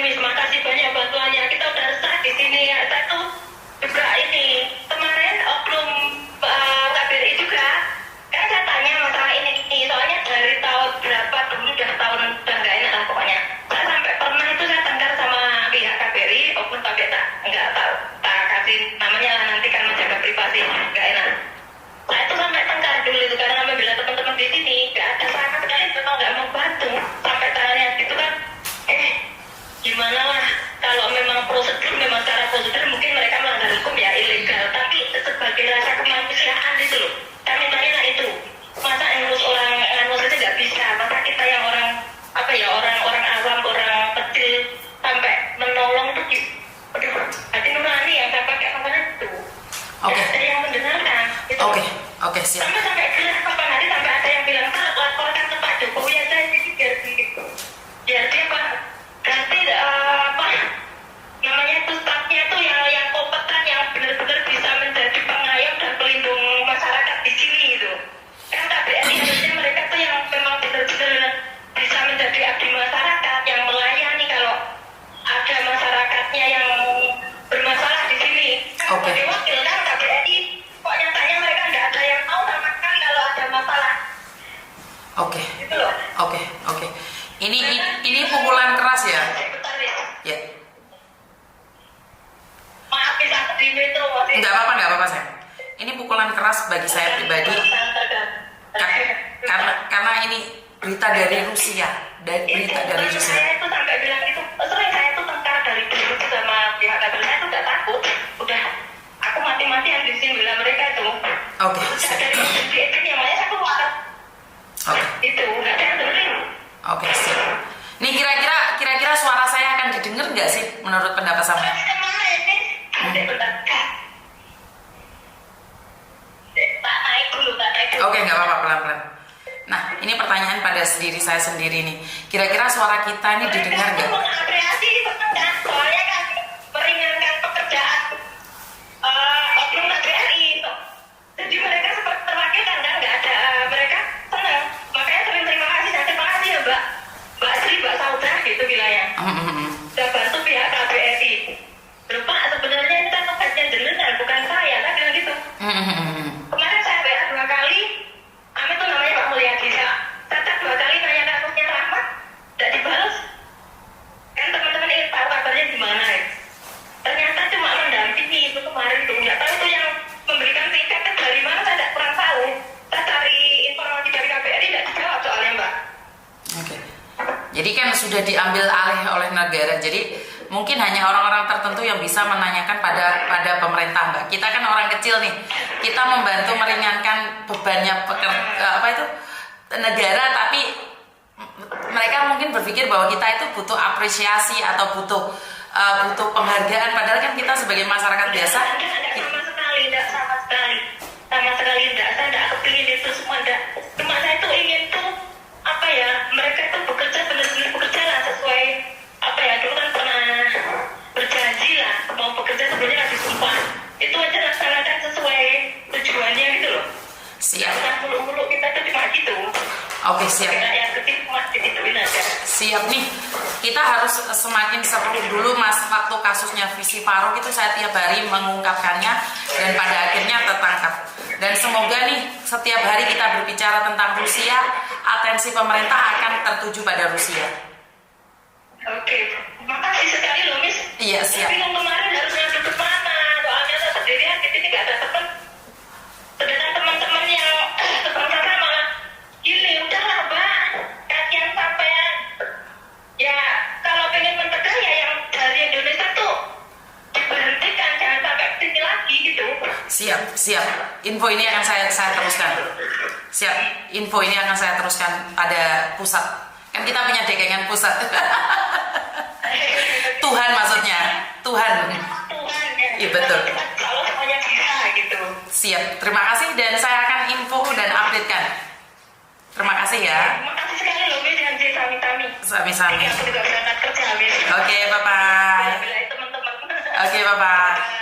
Miss, makasih banyak bantuannya. Kita udah resah di sini ya. Saya tuh juga ini kemarin oknum KBRI juga. Kan saya tanya masalah ini. Soalnya dari tahun berapa dulu udah nggak enak lah pokoknya. Saya sampai pernah itu saya tengkar sama pihak KBRI, oknum KBRI nggak tahu. Tak kasih namanya lah nanti kan menjaga privasi nggak enak. Saya itu sampai tengkar dulu itu karena kami bilang teman-teman di sini nggak ada sama sekali memang nggak mau bantu sampai tanya gitu kan. Gimana lah kalau memang prosedur memang secara prosedur mungkin mereka melanggar hukum ya ilegal, tapi sebagai rasa kemanusiaan itu loh kami tanya itu masa ngurus orang ngurus itu nggak bisa, masa kita yang orang apa ya orang awam orang kecil sampai menolong tuh aduh hati nurani yang saya pakai kemarin itu ada yang mendengarkan gitu. Oke, siap. Sampai gelas kapan hari sampai ada yang bilang Pak laporkan ke Pak Jokowi aja ini biar dia Pak ganti apa namanya itu stafnya tuh yang kompeten yang benar-benar bisa menjadi pengayom dan pelindung masyarakat di sini gitu. Kan KBRI harusnya mereka tuh yang memang benar-benar bisa menjadi abdi masyarakat yang melayani kalau ada masyarakatnya yang bermasalah di sini. Kan sebagai wakil kan KBRI kok nyatanya mereka nggak ada yang tahu sama sekali kalau ada masalah. Gitu loh. Oke. Ini pukulan keras ya. Ya. Maaf bisa terima itu. Nggak apa-apa saya. Ini pukulan keras bagi saya pribadi. Karena ini berita dari Rusia, Saya itu sampai bilang itu, sering saya itu tengkar dari dulu sama pihak KBRI, saya itu nggak takut. Udah, aku mati-matian di sini bela mereka itu. Dari itu yang mana saya keluar. Itu nggak ada yang dengerin. Siap. Nih kira-kira suara saya akan didengar nggak sih menurut pendapat sampean? Oke, nggak apa-apa, pelan-pelan. Nah, ini pertanyaan pada diri saya sendiri nih. Kira-kira suara kita ini didengar nggak? Mengapresiasi soalnya kan meringankan pekerjaan oknum KBRI itu. Jadi mereka seperti terwakilkan kan, nggak ada mereka senang. Makanya sering terima kasih ya Mbak Sri, Mbak Sauda gitu bilangnya. Sudah bantu pihak KBRI. Lupa sebenarnya ini kan tugasnya jenengan bukan saya, kan bilang gitu. Kemarin saya WA 2 kali, kami tuh namanya Pak Mulyadi. Saya 2 kali nanya kasusnya Rahmat, tidak dibalas. Kan teman-teman ingin tahu kabarnya gimana ya. Ternyata cuma mendampingi itu kemarin tuh, nggak tahu tuh yang memberikan tiket dari mana saya tidak kurang tahu. Saya cari informasi dari KBRI tidak dijawab soalnya Mbak. Jadi kan sudah diambil alih oleh negara. Jadi mungkin hanya orang-orang tertentu yang bisa menanyakan pada pemerintah, Mbak. Kita kan orang kecil nih. Kita membantu meringankan bebannya negara, tapi mereka mungkin berpikir bahwa kita itu butuh apresiasi atau butuh penghargaan. Padahal kan kita sebagai masyarakat biasa. Tidak sama sekali. Saya tidak kepingin itu semua. Cuma saya tuh ingin tuh mereka tuh bekerja benar-benar bekerja lah sesuai dulu kan pernah berjanji lah mau bekerja sebelumnya kasih sumpah itu aja laksanakan sesuai tujuannya gitu loh. Siap. Muluk-muluk kita tuh cuma gitu. Siap. Yang kecil cuma digituin aja. Siap nih. Kita harus semakin seru dulu Mas. Waktu kasusnya Visi Faruk itu saya tiap hari mengungkapkannya dan pada akhirnya tertangkap. Dan semoga nih setiap hari kita berbicara tentang Rusia, atensi pemerintah akan tertuju pada Rusia. Makasih sekali loh Miss. Iya, siap. Tapi yang kemarin harus ngadu ke mana? Soalnya saya sendirian di sini nggak ada teman. Sedangkan teman-teman yang seberapa malah gini, udahlah Mbak, kasihan sampean. Ya kalau pengen mencegah ya yang dari Indonesia tuh diberhentikan, jangan sampai kesini lagi gitu. Siap. Info ini akan saya teruskan. Siap. Info ini akan saya teruskan pada pusat. Kan kita punya dekengan pusat. Tuhan maksudnya. Tuhan. Iya betul. Kalau semuanya bisa gitu. Siap. Terima kasih dan saya akan info dan updatekan. Terima kasih ya. Terima kasih sekali loh Miss Janji Sami-Sami. Sami-sami. Aku juga berangkat kerja Miss. Oke, bye-bye. Bye-bye teman-teman. Oke, bye-bye.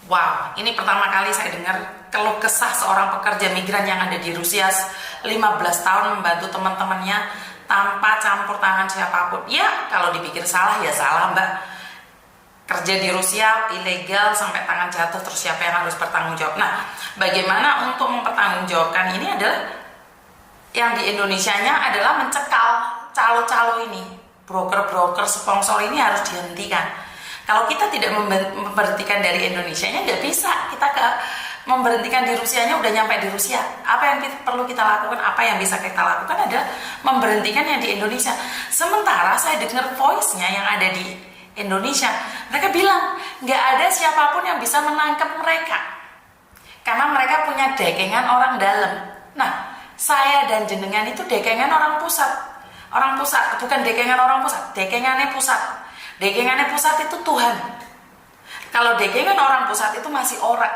Wow, ini pertama kali saya dengar keluh kesah seorang pekerja migran yang ada di Rusia 15 tahun membantu teman-temannya tanpa campur tangan siapapun. Ya, kalau dipikir salah ya salah, Mbak. Kerja di Rusia ilegal sampai tangan jatuh, terus siapa yang harus bertanggung jawab? Nah, bagaimana untuk mempertanggungjawabkan ini adalah yang di Indonesianya adalah mencekal calo-calo ini. Broker-broker sponsor ini harus dihentikan. Kalau kita tidak memberhentikan dari Indonesianya, nggak bisa. Kita memberhentikan di Rusianya, udah nyampe di Rusia. Apa yang perlu kita lakukan, apa yang bisa kita lakukan adalah memberhentikan yang di Indonesia. Sementara saya dengar voice-nya yang ada di Indonesia, mereka bilang nggak ada siapapun yang bisa menangkap mereka karena mereka punya dekengan orang dalam. Nah, saya dan jenengan itu dekengan orang pusat. Orang pusat bukan dekengan orang pusat, dekengannya pusat. Dekengannya pusat itu Tuhan. Kalau dekengan orang pusat itu masih orang,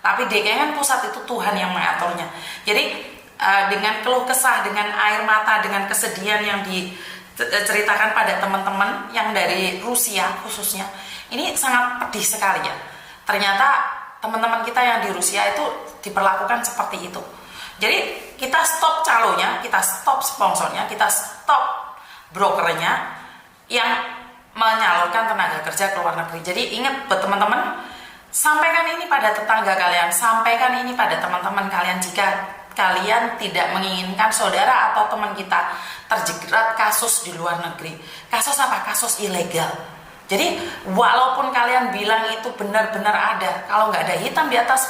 tapi dekengan pusat itu Tuhan yang mengaturnya. Jadi dengan keluh kesah, dengan air mata, dengan kesedihan yang diceritakan pada teman-teman yang dari Rusia khususnya, ini sangat pedih sekali ya. Ternyata teman-teman kita yang di Rusia itu diperlakukan seperti itu. Jadi kita stop calonya, kita stop sponsornya, kita stop brokernya yang menyalurkan tenaga kerja ke luar negeri. Jadi ingat buat teman-teman, sampaikan ini pada tetangga kalian, sampaikan ini pada teman-teman kalian jika kalian tidak menginginkan saudara atau teman kita terjerat kasus di luar negeri. Kasus apa? Kasus ilegal. Jadi walaupun kalian bilang itu benar-benar ada, kalau nggak ada hitam di atas